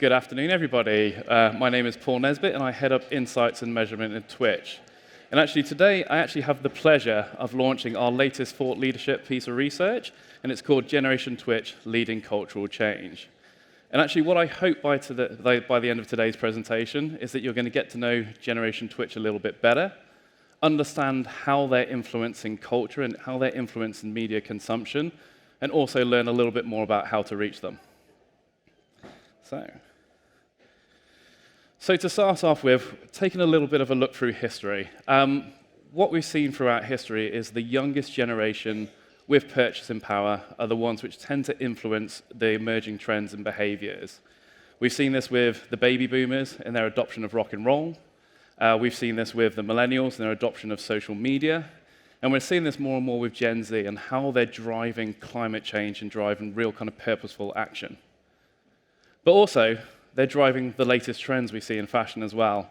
Good afternoon, everybody. My name is Paul Nesbitt, and I head up Insights and Measurement at Twitch. And actually, today, I actually have the pleasure of launching our latest thought leadership piece of research, and it's called Generation Twitch, Leading Cultural Change. And actually, what I hope by the end of today's presentation is that you're going to get to know Generation Twitch a little bit better, understand how they're influencing culture and how they're influencing media consumption, and also learn a little bit more about how to reach them. So to start off with, taking a little bit of a look through history. What we've seen throughout history is the youngest generation with purchasing power are the ones which tend to influence the emerging trends and behaviors. We've seen this with the baby boomers and their adoption of rock and roll. We've seen this with the millennials and their adoption of social media. And we're seeing this more and more with Gen Z and how they're driving climate change and driving real kind of purposeful action. But also, they're driving the latest trends we see in fashion as well.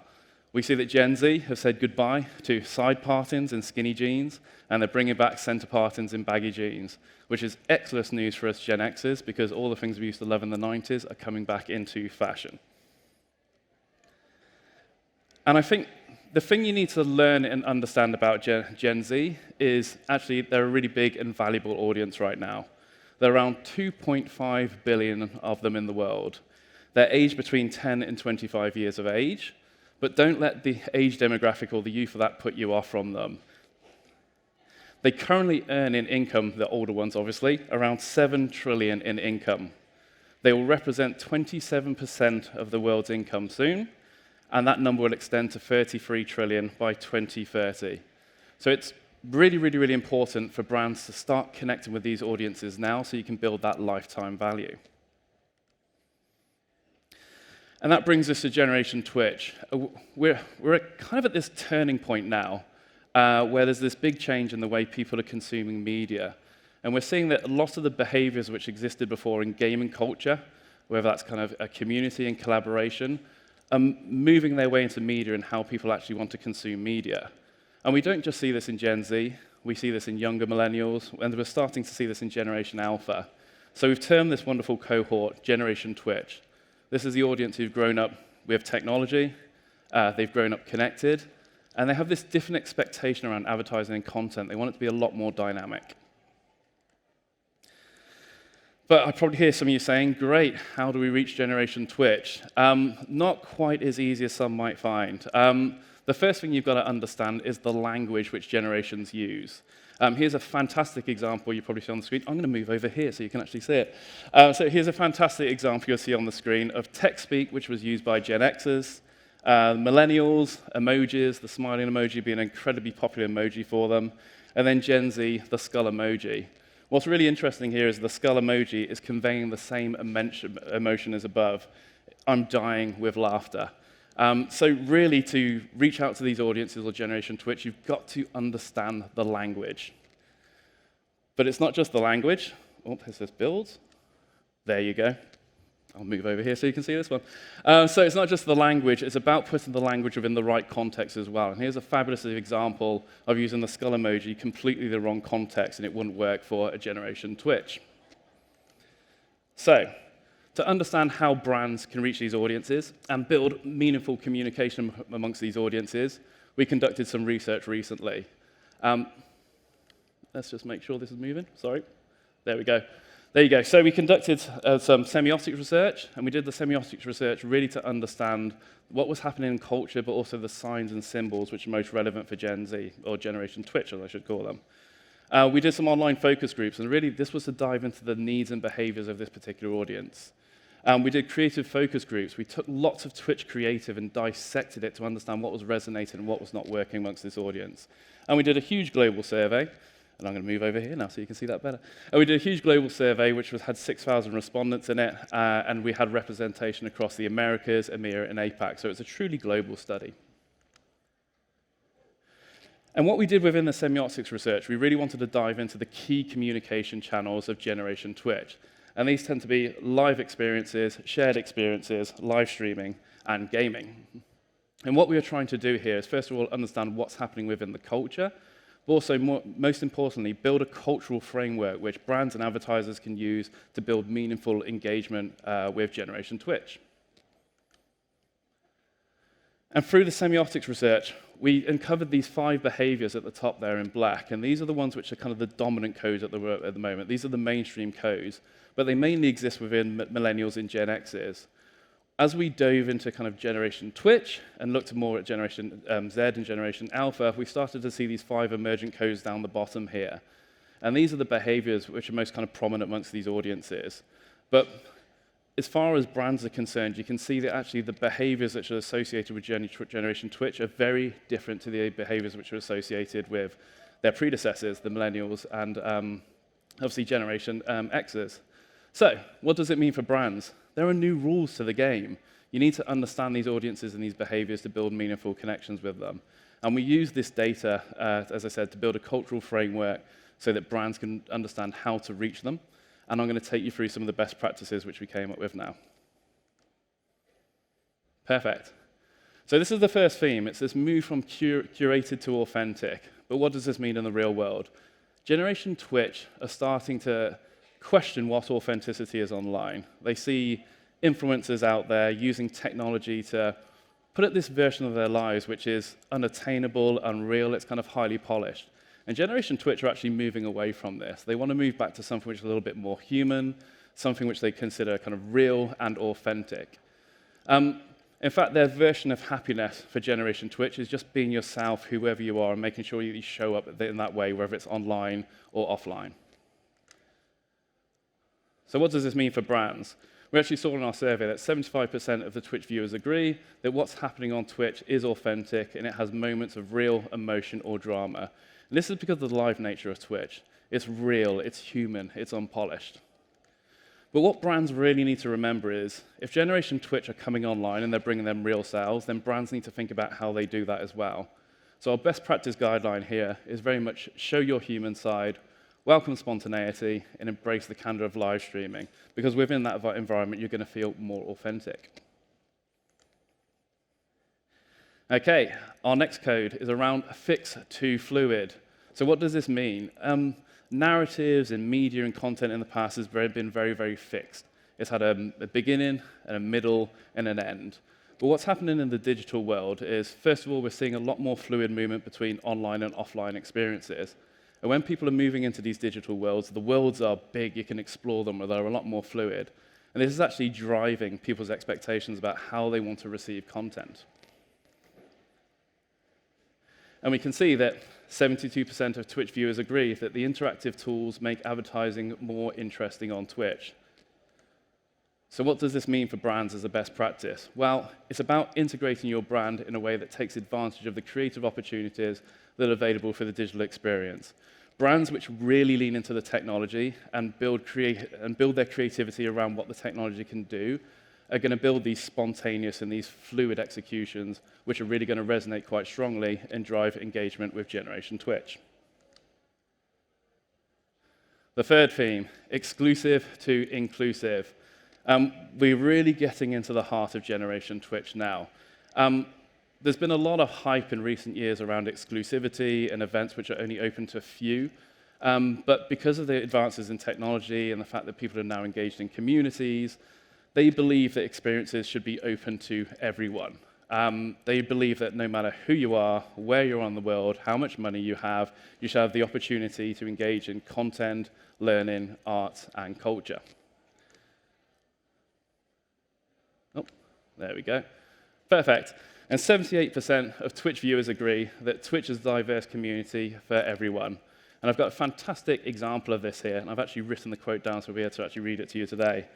We see that Gen Z have said goodbye to side partings in skinny jeans, and they're bringing back center partings in baggy jeans, which is excellent news for us Gen Xers, because all the things we used to love in the 90s are coming back into fashion. And I think the thing you need to learn and understand about Gen Z is actually they're a really big and valuable audience right now. There are around 2.5 billion of them in the world. They're aged between 10 and 25 years of age, but don't let the age demographic or the youth of that put you off from them. They currently earn in income, the older ones obviously, around 7 trillion in income. They will represent 27% of the world's income soon, and that number will extend to 33 trillion by 2030. So it's really, really, really important for brands to start connecting with these audiences now so you can build that lifetime value. And that brings us to Generation Twitch. We're kind of at this turning point now where there's this big change in the way people are consuming media. And we're seeing that a lot of the behaviors which existed before in gaming culture, whether that's kind of a community and collaboration, are moving their way into media and how people actually want to consume media. And we don't just see this in Gen Z, we see this in younger millennials, and we're starting to see this in Generation Alpha. So we've termed this wonderful cohort Generation Twitch. This is the audience who've grown up with technology, they've grown up connected, and they have this different expectation around advertising and content. They want it to be a lot more dynamic. But I probably hear some of you saying, great, how do we reach Generation Twitch? Not quite as easy as some might find. The first thing you've got to understand is the language which generations use. Here's a fantastic example you probably see on the screen. I'm going to move over here so you can actually see it. So here's a fantastic example you'll see on the screen of text speak, which was used by Gen Xers, millennials, emojis, the smiling emoji being an incredibly popular emoji for them, and then Gen Z, the skull emoji. What's really interesting here is the skull emoji is conveying the same emotion as above. I'm dying with laughter. So really, to reach out to these audiences or Generation Twitch, you've got to understand the language. But it's not just the language. Oh, here's this builds. There you go. I'll move over here so you can see this one. So it's not just the language. It's about putting the language within the right context as well. And here's a fabulous example of using the skull emoji completely the wrong context, and it wouldn't work for a Generation Twitch. So to understand how brands can reach these audiences and build meaningful communication amongst these audiences, we conducted some research recently. Let's just make sure this is moving. Sorry. There we go. There you go. So we conducted some semiotics research, and we did the semiotics research really to understand what was happening in culture, but also the signs and symbols which are most relevant for Gen Z, or Generation Twitch, as I should call them. We did some online focus groups, and really this was to dive into the needs and behaviors of this particular audience. We did creative focus groups. We took lots of Twitch creative and dissected it to understand what was resonating and what was not working amongst this audience. And we did a huge global survey, and I'm going to move over here now so you can see that better. And we did a huge global survey which had 6,000 respondents in it, and we had representation across the Americas, EMEA, and APAC. So it's a truly global study. And what we did within the semiotics research, we really wanted to dive into the key communication channels of Generation Twitch. And these tend to be live experiences, shared experiences, live streaming, and gaming. And what we are trying to do here is, first of all, understand what's happening within the culture, but also, most importantly, build a cultural framework which brands and advertisers can use to build meaningful engagement with Generation Twitch. And through the semiotics research, we uncovered these 5 behaviors at the top there in black, and these are the ones which are kind of the dominant codes at the moment. These are the mainstream codes, but they mainly exist within millennials and Gen X's. As we dove into kind of Generation Twitch and looked more at Generation Z and Generation Alpha, we started to see these 5 emergent codes down the bottom here. And these are the behaviors which are most kind of prominent amongst these audiences. But as far as brands are concerned, you can see that actually the behaviors which are associated with Generation Twitch are very different to the behaviors which are associated with their predecessors, the Millennials, and obviously Generation X's. So, what does it mean for brands? There are new rules to the game. You need to understand these audiences and these behaviors to build meaningful connections with them. And we use this data, as I said, to build a cultural framework so that brands can understand how to reach them. And I'm going to take you through some of the best practices which we came up with now. Perfect. So this is the first theme. It's this move from curated to authentic. But what does this mean in the real world? Generation Twitch are starting to question what authenticity is online. They see influencers out there using technology to put at this version of their lives which is unattainable, unreal, it's kind of highly polished. And Generation Twitch are actually moving away from this. They want to move back to something which is a little bit more human, something which they consider kind of real and authentic. In fact, their version of happiness for Generation Twitch is just being yourself, whoever you are, and making sure you show up in that way, whether it's online or offline. So what does this mean for brands? We actually saw in our survey that 75% of the Twitch viewers agree that what's happening on Twitch is authentic and it has moments of real emotion or drama. And this is because of the live nature of Twitch. It's real, it's human, it's unpolished. But what brands really need to remember is, if Generation Twitch are coming online and they're bringing them real sales, then brands need to think about how they do that as well. So our best practice guideline here is very much show your human side, welcome spontaneity, and embrace the candor of live streaming, because within that environment, you're going to feel more authentic. Okay, our next code is around fix to fluid. So what does this mean? Narratives and media and content in the past has been very, very fixed. It's had a beginning, and a middle, and an end. But what's happening in the digital world is, first of all, we're seeing a lot more fluid movement between online and offline experiences. And when people are moving into these digital worlds, the worlds are big, you can explore them, they're a lot more fluid. And this is actually driving people's expectations about how they want to receive content. And we can see that 72% of Twitch viewers agree that the interactive tools make advertising more interesting on Twitch. So what does this mean for brands as a best practice? Well, it's about integrating your brand in a way that takes advantage of the creative opportunities that are available for the digital experience. Brands which really lean into the technology and build their creativity around what the technology can do are going to build these spontaneous and these fluid executions, which are really going to resonate quite strongly and drive engagement with Generation Twitch. The third theme, exclusive to inclusive. We're really getting into the heart of Generation Twitch now. There's been a lot of hype in recent years around exclusivity and events which are only open to a few. But because of the advances in technology and the fact that people are now engaged in communities, they believe that experiences should be open to everyone. They believe that no matter who you are, where you're on the world, how much money you should have the opportunity to engage in content, learning, art, and culture. Oh, there we go. Perfect. And 78% of Twitch viewers agree that Twitch is a diverse community for everyone. And I've got a fantastic example of this here, and I've actually written the quote down so we'll be able to actually read it to you today.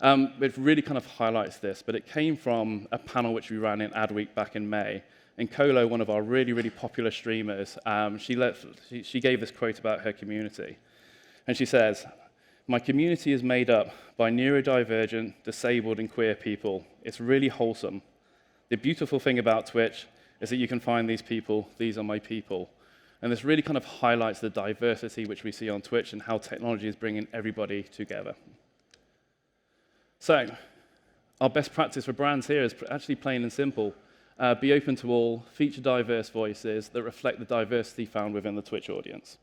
It really kind of highlights this, but it came from a panel which we ran in Adweek back in May. And Colo, one of our really, really popular streamers, she gave this quote about her community. And she says, "My community is made up by neurodivergent, disabled, and queer people. It's really wholesome. The beautiful thing about Twitch is that you can find these people, these are my people." And this really kind of highlights the diversity which we see on Twitch and how technology is bringing everybody together. So, our best practice for brands here is actually plain and simple. Be open to all, feature diverse voices that reflect the diversity found within the Twitch audience.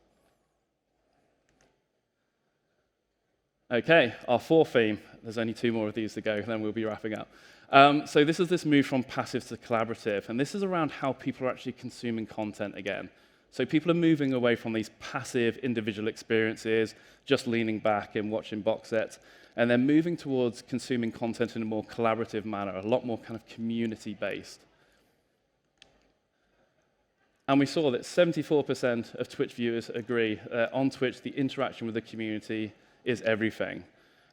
Okay, our fourth theme. There's only 2 more of these to go, then we'll be wrapping up. So this is this move from passive to collaborative, and this is around how people are actually consuming content again. So people are moving away from these passive individual experiences, just leaning back and watching box sets, and they're moving towards consuming content in a more collaborative manner, a lot more kind of community-based. And we saw that 74% of Twitch viewers agree that on Twitch, the interaction with the community is everything.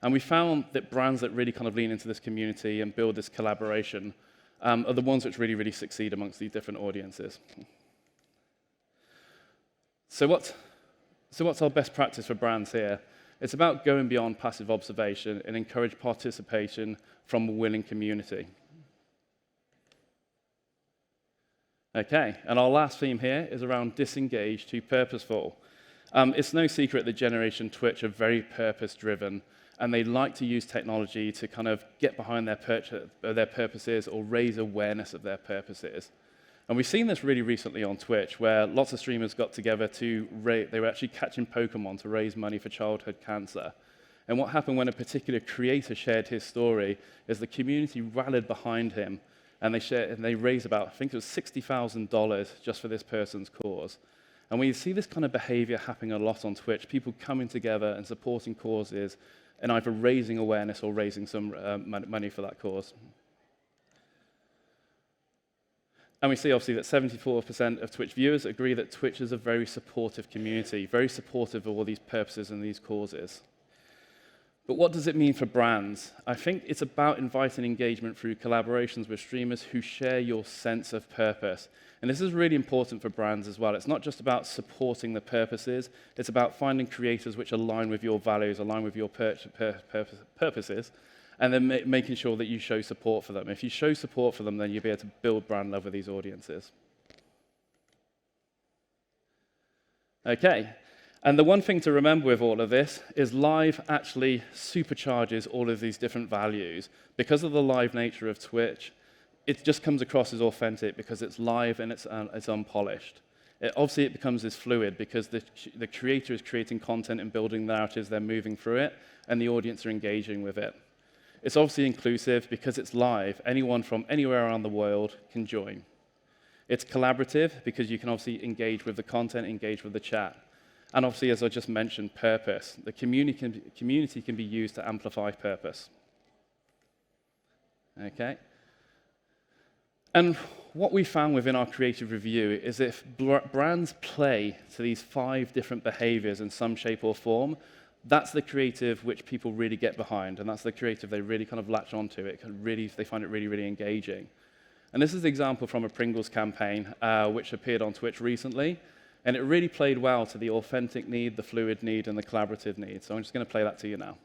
And we found that brands that really kind of lean into this community and build this collaboration are the ones which really, really succeed amongst these different audiences. So what's our best practice for brands here? It's about going beyond passive observation and encourage participation from a willing community. Okay, and our last theme here is around disengaged to purposeful. It's no secret that Generation Twitch are very purpose-driven, and they like to use technology to kind of get behind their purposes or raise awareness of their purposes. And we've seen this really recently on Twitch, where lots of streamers got together they were actually catching Pokemon to raise money for childhood cancer. And what happened when a particular creator shared his story is the community rallied behind him, and they raised about, I think it was $60,000 just for this person's cause. And we see this kind of behavior happening a lot on Twitch, people coming together and supporting causes, and either raising awareness or raising some money for that cause. And we see, obviously, that 74% of Twitch viewers agree that Twitch is a very supportive community, very supportive of all these purposes and these causes. But what does it mean for brands? I think it's about inviting engagement through collaborations with streamers who share your sense of purpose. And this is really important for brands as well. It's not just about supporting the purposes, it's about finding creators which align with your values, align with your purposes, and then making sure that you show support for them. If you show support for them, then you'll be able to build brand love with these audiences. Okay, and the one thing to remember with all of this is live actually supercharges all of these different values. Because of the live nature of Twitch, it just comes across as authentic because it's live and it's unpolished. Obviously, it becomes this fluid because the creator is creating content and building narratives, they're moving through it, and the audience are engaging with it. It's obviously inclusive because it's live. Anyone from anywhere around the world can join. It's collaborative because you can obviously engage with the content, engage with the chat. And obviously, as I just mentioned, purpose. The community can be used to amplify purpose. Okay? And what we found within our creative review is if brands play to these 5 different behaviors in some shape or form, that's the creative which people really get behind, and that's the creative they really kind of latch onto. They find it really, really engaging. And this is an example from a Pringles campaign, which appeared on Twitch recently, and it really played well to the authentic need, the fluid need, and the collaborative need. So I'm just going to play that to you now.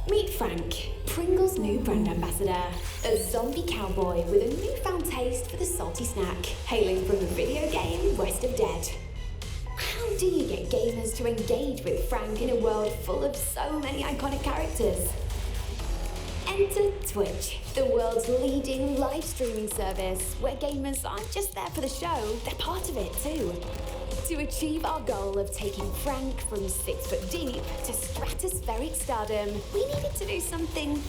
Meet Frank, Pringles' new brand ambassador, a zombie cowboy with a newfound taste for the salty snack, hailing from the video game West of Dead. How do you get gamers to engage with Frank in a world full of so many iconic characters? Enter Twitch, the world's leading live streaming service, where gamers aren't just there for the show, they're part of it too. To achieve our goal of taking Frank from 6 foot deep to stratospheric stardom, we needed to do something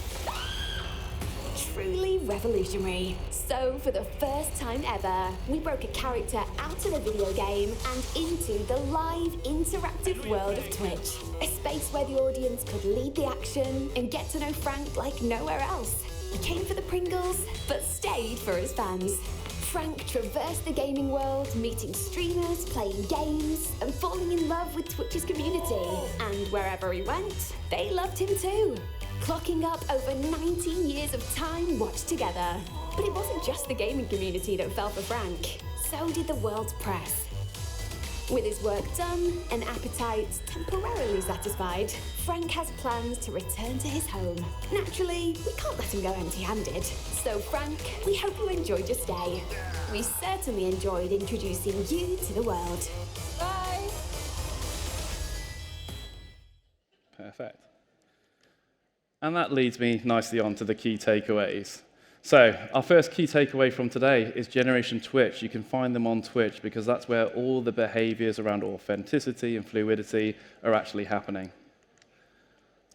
truly revolutionary. So, for the first time ever, we broke a character out of a video game and into the live, interactive world of Twitch. A space where the audience could lead the action and get to know Frank like nowhere else. He came for the Pringles, but stayed for his fans. Frank traversed the gaming world, meeting streamers, playing games, and falling in love with Twitch's community. And wherever he went, they loved him too. Clocking up over 19 years of time watched together. But it wasn't just the gaming community that fell for Frank. So did the world's press. With his work done and appetites temporarily satisfied, Frank has plans to return to his home. Naturally, we can't let him go empty-handed. So Frank, we hope you enjoyed your stay. We certainly enjoyed introducing you to the world. Bye! Perfect. And that leads me nicely on to the key takeaways. So, our first key takeaway from today is Generation Twitch. You can find them on Twitch because that's where all the behaviors around authenticity and fluidity are actually happening.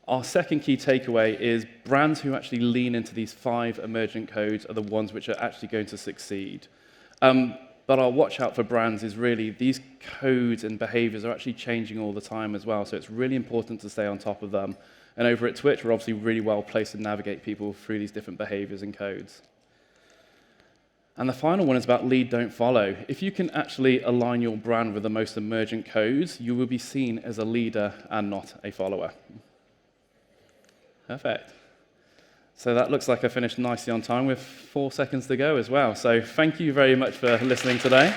Our second key takeaway is brands who actually lean into these 5 emergent codes are the ones which are actually going to succeed. But our watch out for brands is really these codes and behaviors are actually changing all the time as well, so it's really important to stay on top of them. And over at Twitch, we're obviously really well placed to navigate people through these different behaviors and codes. And the final one is about lead, don't follow. If you can actually align your brand with the most emergent codes, you will be seen as a leader and not a follower. Perfect. So that looks like I finished nicely on time with 4 seconds to go as well. So thank you very much for listening today.